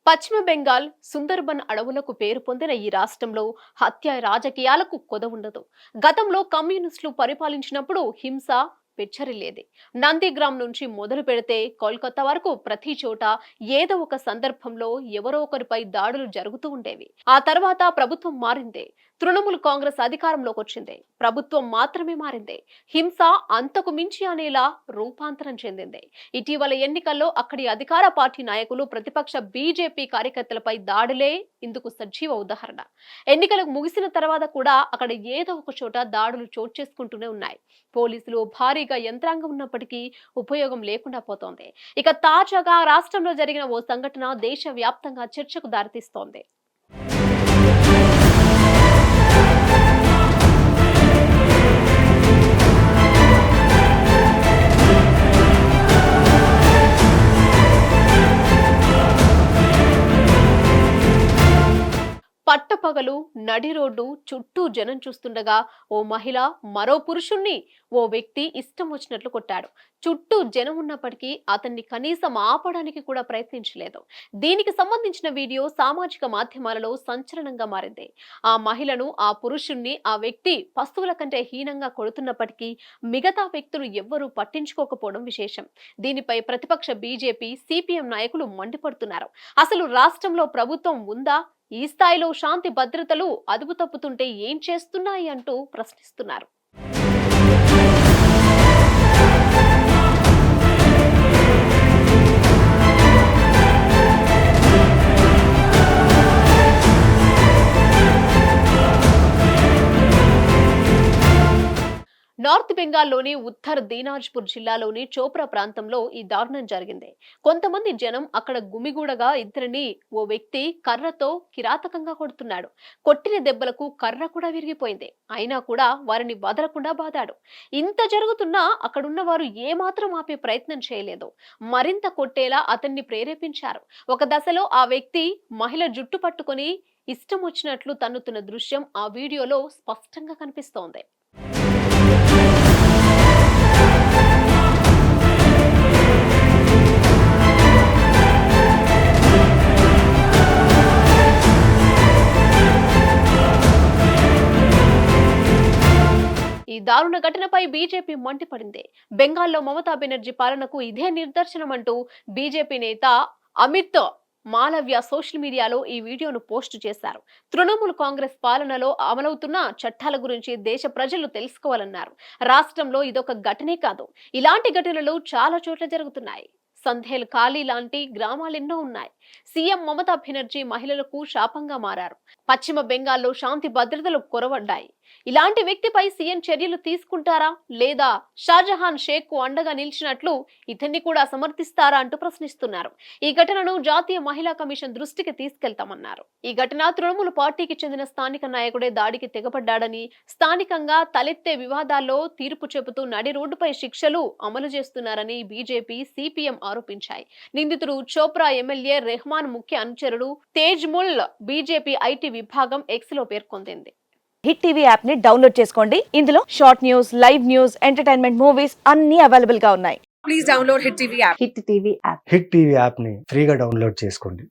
పశ్చిమ బెంగాల్ సుందర్బన్ అడవులకు పేరు పొందిన ఈ రాష్ట్రంలో హత్య రాజకీయాలకు కొదవుండదు. గతంలో కమ్యూనిస్టులు పరిపాలించినప్పుడు హింస పెచ్చరిల్లేది. నందిగ్రామ్ నుంచి మొదలు పెడితే కోల్కతా వరకు ప్రతి చోట ఏదో ఒక సందర్భంలో ఎవరో ఒకరిపై దాడులు జరుగుతూ ఉండేవి. ఆ తర్వాత ప్రభుత్వం మారింది. తృణమూల్ కాంగ్రెస్ అధికారంలోకి వచ్చింది. ప్రభుత్వం మాత్రమే మారింది. హింస అంతకు మించి అనేలా రూపాంతరం చెందింది. ఇటీవల ఎన్నికల్లో అక్కడి అధికార పార్టీ నాయకులు ప్రతిపక్ష బీజేపీ కార్యకర్తలపై దాడులే ఇందుకు సజీవ ఉదాహరణ. ఎన్నికలకు ముగిసిన తర్వాత కూడా అక్కడ ఏదో ఒక చోట దాడులు చోటు చేసుకుంటూనే ఉన్నాయి. పోలీసులు భారీగా యంత్రాంగం ఉన్నప్పటికీ ఉపయోగం లేకుండా పోతోంది. ఇక తాజాగా రాష్ట్రంలో జరిగిన ఓ సంఘటన దేశవ్యాప్తంగా చర్చకు దారితీస్తోంది. పట్టపగలు నడి రోడ్డు చుట్టూ జనం చూస్తుండగా ఓ మహిళ మరో పురుషుణ్ణి ఓ వ్యక్తి ఇష్టం వచ్చినట్లు కొట్టాడు. చుట్టూ జనం ఉన్నప్పటికీ అతన్ని కనీసం ఆపడానికి కూడా ప్రయత్నించలేదు. దీనికి సంబంధించిన వీడియో సామాజిక మాధ్యమాలలో సంచలనంగా మారింది. ఆ మహిళను, ఆ పురుషుణ్ణి ఆ వ్యక్తి పశువుల కంటే హీనంగా కొడుతున్నప్పటికీ మిగతా వ్యక్తులు ఎవ్వరూ పట్టించుకోకపోవడం విశేషం. దీనిపై ప్రతిపక్ష బీజేపీ, సిపిఎం నాయకులు మండిపడుతున్నారు. అసలు రాష్ట్రంలో ప్రభుత్వం ఉందా? ఈ స్థాయిలో శాంతి భద్రతలు అదుపు తప్పుతుంటే ఏం చేస్తున్నాయి అంటూ ప్రశ్నిస్తున్నారు. నార్త్ బెంగాల్లోని ఉత్తర్ దీనాజ్పూర్ జిల్లాలోని చోప్రా ప్రాంతంలో ఈ దారుణం జరిగింది. కొంతమంది జనం అక్కడ గుమిగూడగా ఇద్దరిని ఓ వ్యక్తి కర్రతో కిరాతకంగా కొడుతున్నాడు. కొట్టిన దెబ్బలకు కర్ర కూడా విరిగిపోయింది. అయినా కూడా వారిని వదలకుండా బాదాడు. ఇంత జరుగుతున్నా అక్కడున్న వారు ఏమాత్రం ఆపే ప్రయత్నం చేయలేదు. మరింత కొట్టేలా అతన్ని ప్రేరేపించారు. ఒక దశలో ఆ వ్యక్తి మహిళ జుట్టు పట్టుకొని ఇష్టం వచ్చినట్లు తన్నుతున్న దృశ్యం ఆ వీడియోలో స్పష్టంగా కనిపిస్తోంది. ఈ దారుణ ఘటనపై బీజేపీ మండిపడింది. బెంగాల్లో మమతా బెనర్జీ పాలనకు ఇదే నిదర్శనమంటూ బీజేపీ నేత అమిత్ మాలవ్య సోషల్ మీడియాలో ఈ వీడియోను పోస్టు చేశారు. తృణమూల్ కాంగ్రెస్ పాలనలో అమలవుతున్న చట్టాల గురించి దేశ ప్రజలు తెలుసుకోవాలన్నారు. రాష్ట్రంలో ఇదొక ఘటనే కాదు, ఇలాంటి ఘటనలు చాలా చోట్ల జరుగుతున్నాయి. సంధేల్ ఖాళీ లాంటి గ్రామాలెన్నో ఉన్నాయి. సీఎం మమతా బెనర్జీ మహిళలకు శాపంగా మారారు. పశ్చిమ బెంగాల్లో శాంతి భద్రతలు కొరవడ్డాయి. ఇలాంటి వ్యక్తిపై సీఎం చర్యలు తీసుకుంటారా, లేదా షాజహాన్ షేక్ కు అండగా నిలిచినట్లు ఇతన్ని కూడా సమర్థిస్తారా అంటూ ప్రశ్నిస్తున్నారు. ఈ ఘటనను జాతీయ మహిళా కమిషన్ దృష్టికి తీసుకెళ్తామన్నారు. ఈ ఘటన తృణమూల్ పార్టీకి చెందిన స్థానిక నాయకుడే దాడికి తెగబడ్డాడని, స్థానికంగా తలెత్తే వివాదాల్లో తీర్పు చెబుతూ నడి రోడ్డుపై శిక్షలు అమలు చేస్తున్నారని బీజేపీ, సిపిఎం ఆరోపించాయి. నిందితుడు చోప్రా ఎమ్మెల్యే రెహమాన్ ముఖ్య అనుచరుడు తేజ్ముల్ బీజేపీ ఐటీ విభాగం ఎక్స్ లో పేర్కొంది. హిట్ టీవీ యాప్ ని డౌన్లోడ్ చేసుకోండి. ఇందులో short news, live news, entertainment movies అన్ని అవైలబుల్ గా ఉన్నాయి. Please download hit TV app. Hit TV app. Hit TV app ని ఫ్రీగా డౌన్లోడ్ చేసుకోండి.